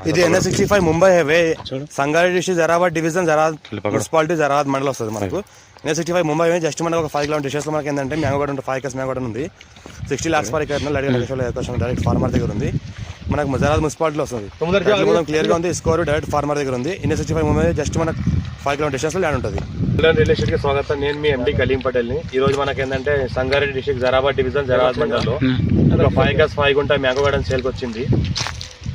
ఇది NH65 Mumbai highway Sangareddy district Zaheerabad division Zaheerabad municipality Zaheerabad మండలం వస్తుంది మనకు. NH65 ముంబై హైవే జస్ట్ మనకు ఒక 5 కిలోమీటర్ డిస్టెన్స్ లో మనకి ఏంటంటే మ్యాంగో ఉంటుంది. 5 acres మ్యాంగో ఉంది. 60 lakhs per acre direct farmer దగ్గర ఉంది. మనకు జరాబాద్ మున్సిపాలిటీలో వస్తుంది. క్లియర్ గా ఉంది. స్కోర్ డైరెక్ట్ ఫార్మర్ దగ్గర ఉంది. NH65 ముంబై జస్ట్ మనకు 5 కిలోమీటర్ డిస్టెన్స్ లో ల్యాండ్ ఉంటుంది. రిలేషన్ కి స్వాగతం. నేను మీ ఎండి కలీం పటేల్ ని. ఈ రోజు మనకి ఏంటంటే సంగారెడ్డి డిస్ట్రిక్ట్ జరాబాద్ డివిజన్ జరాబాద్ మండలంలో 5 acres 5 గుంట మ్యాంగో గార్డెన్ సేల్కి వచ్చింది.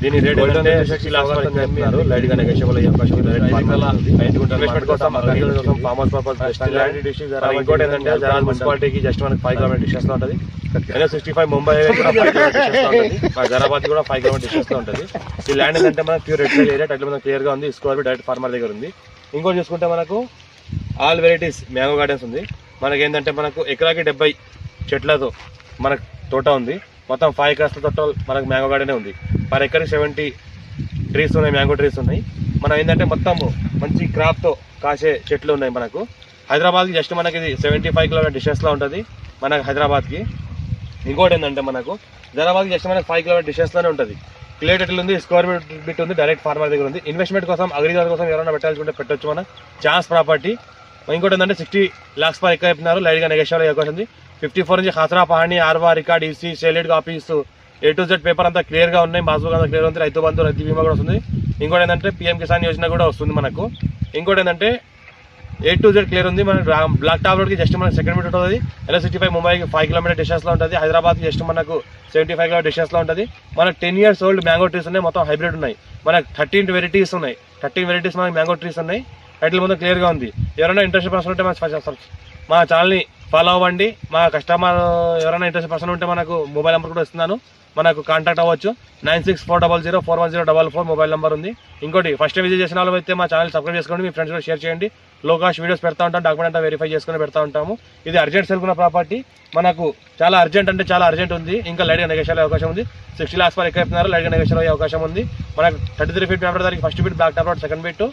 దీని రేట్ ఏంటంటే 60 lakhs per acre చెప్తున్నారు. లైట్ గా నెగోషియబుల్ అయ్యే అవకాశం ఉంది. ఇన్వెస్ట్మెంట్ కోసం farm house purpose Sangareddy district Zaheerabad. ఇంకోటి ఏంటంటే జరాబాద్ మున్సిపాలిటీకి జస్ట్ మనకి 5 కిలోమీటర్ డిస్టెన్స్ లో ఉంటుంది. NH65 ముంబై జరాబాద్ కూడా 5 కిలోమీటర్ డిస్టెన్స్ లో ఉంటుంది. ఈ ల్యాండ్ ఏంటంటే మనకి ప్యూర్ రెడ్ ఏరియా. టైటిల్ మనకు క్లియర్ గా ఉంది. స్కోర్ డైరెక్ట్ ఫార్మర్ దగ్గర ఉంది. ఇంకోటి చూసుకుంటే మనకు ఆల్ వెరైటీస్ మ్యాంగో గార్డెన్స్ ఉంది. మనకి ఏంటంటే మనకు ఎకరాకి 70 చెట్లతో మనకు తోట ఉంది. మొత్తం 5 acres టోటల్ మనకు మ్యాంగో గార్డెనే ఉంది. పర్ ఎకర్కి 70 ట్రీస్ ఉన్నాయి. మ్యాంగో ట్రీస్ ఉన్నాయి. మనం ఏంటంటే మొత్తం మంచి క్రాప్తో కాసే చెట్లు ఉన్నాయి. మనకు హైదరాబాద్కి జస్ట్ మనకి ఇది 75 కిలోమీటర్ డిస్టెన్స్లో ఉంటుంది మనకు హైదరాబాద్కి. ఇంకోటి ఏంటంటే మనకు జరాబాద్కి జస్ట్ మనకి 5 కిలోమీటర్ డిస్టెన్స్లోనే ఉంటుంది. క్లియర్ టైటిల్ ఉంది. స్క్వేర్ బిట్ ఉంది. డైరెక్ట్ ఫార్మర్ దగ్గర ఉంది. ఇన్వెస్ట్మెంట్ కోసం అగ్రికల్చర్ కోసం ఎవరైనా పెట్టాల్సుకుంటే పెట్టొచ్చు. మన ఛాన్స్ ప్రాపర్టీ. ఇంకోటి ఏంటంటే 60 lakhs per acre చెప్తున్నారు. లైట్గా నెగోషియబుల్ అయ్యే అవకాశం ఉంది. 54 నుంచి ఖసరా పహాణి ఆర్వా record EC sale deed copies A to Z paper అంతా క్లియర్గా ఉన్నాయి. పాస్బుక్ అంతా క్లియర్ ఉంది. రైతు బంధు రైతు బీమా కూడా వస్తుంది. ఇంకోటి ఏంటంటే PM కిసాన్ యోజన కూడా వస్తుంది మనకు. ఇంకోటి ఏంటంటే A to Z క్లియర్ ఉంది. మన బ్లాక్ టాప్ రోడ్కి జస్ట్ మనకి సెకండ్ మీటర్ ఉంటుంది. NH65 ముంబైకి 5 కిలోమీటర్ డిస్టెన్స్లో ఉంటుంది. హైదరాబాద్కి జస్ట్ మనకు 75 కిలోమీటర్ డిస్టెన్స్లో ఉంటుంది. మనకు 10 years ఓల్డ్ మ్యాంగో ట్రీస్ ఉన్నాయి. మొత్తం హైబ్రిడ్ ఉన్నాయి. మనకు 13 వెరైటీస్ ఉన్నాయి. 13 వెరైటీస్ మనకి మ్యాంగో ట్రీస్ ఉన్నాయి. టైటిల్ మొత్తం క్లియర్గా ఉంది. ఎవరైనా ఇంట్రెస్ట్ పర్సన్ ఉంటే మా ఛానల్ని ఫాలో అవ్వండి. మా కస్టమర్ ఎవరైనా ఇంట్రెస్ట్ పర్సన్ ఉంటే మనకు మొబైల్ నెంబర్ కూడా ఇస్తున్నాను. మనకు కాంటాక్ట్ అవ్వచ్చు. 9640041044 మొబైల్ నెంబర్ ఉంది. ఇంకోటి ఫస్ట్ విజిట్ చేసిన వాళ్ళు అయితే మా ఛానల్ సబ్స్క్రైబ్ చేసుకోండి. మీ ఫ్రెండ్స్ కూడా షేర్ చేయండి. లో కాస్ట్ వీడియోస్ పెడతా ఉంటాం. డాక్యుమెంట్ అంతా వెరిఫై చేసుకుని పెడతా ఉంటాము. ఇది అర్జెంట్ సెల్కున్న ప్రాపర్టీ. మనకు చాలా అర్జెంట్ అంటే చాలా అర్జెంట్ ఉంది. ఇంకా లైట్గా నెగోషియల్ అయ్యే అవకాశం ఉంది. 60 lakhs per acre చెప్తున్నారు. లైట్గా నెగోషియల్ అయ్యే అవకాశం ఉంది. మనకు 33 feet మ్యాటర్ దానికి first bit black top road second bit.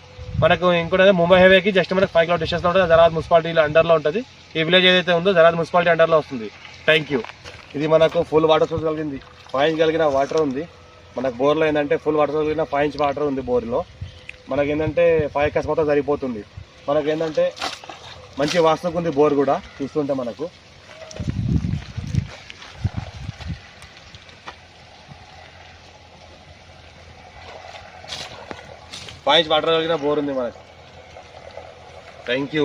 మనకు ఇంకోటి ముంబై హైవేకి జస్ట్ మనకు 5 కిలోమీటర్ డిస్టెన్స్ ఉంటుంది. జరాబాద్ మున్సిపాలిటీ అండర్లో ఉంటుంది. ఈ విలేజ్ ఏదైతే ఉందో జరాబాద్ మున్సిపాలిటీ అండర్లో వస్తుంది. Thank you. ఇది మనకు ఫుల్ వాటర్ సోర్స్ కలిగింది. 5 inch కలిగిన వాటర్ ఉంది. మనకు బోర్లో ఏంటంటే ఫుల్ వాటర్ సోర్స్ కలిగిన 5 inch వాటర్ ఉంది బోర్లో. మనకి ఏంటంటే 5 acres మొత్తం సరిపోతుంది. మనకి ఏంటంటే మంచి వాస్తుకు ఉంది బోర్ కూడా చూస్తుంటే మనకు. వాటర్ కలిగిన బోర్ ఉంది మనకు. Thank you.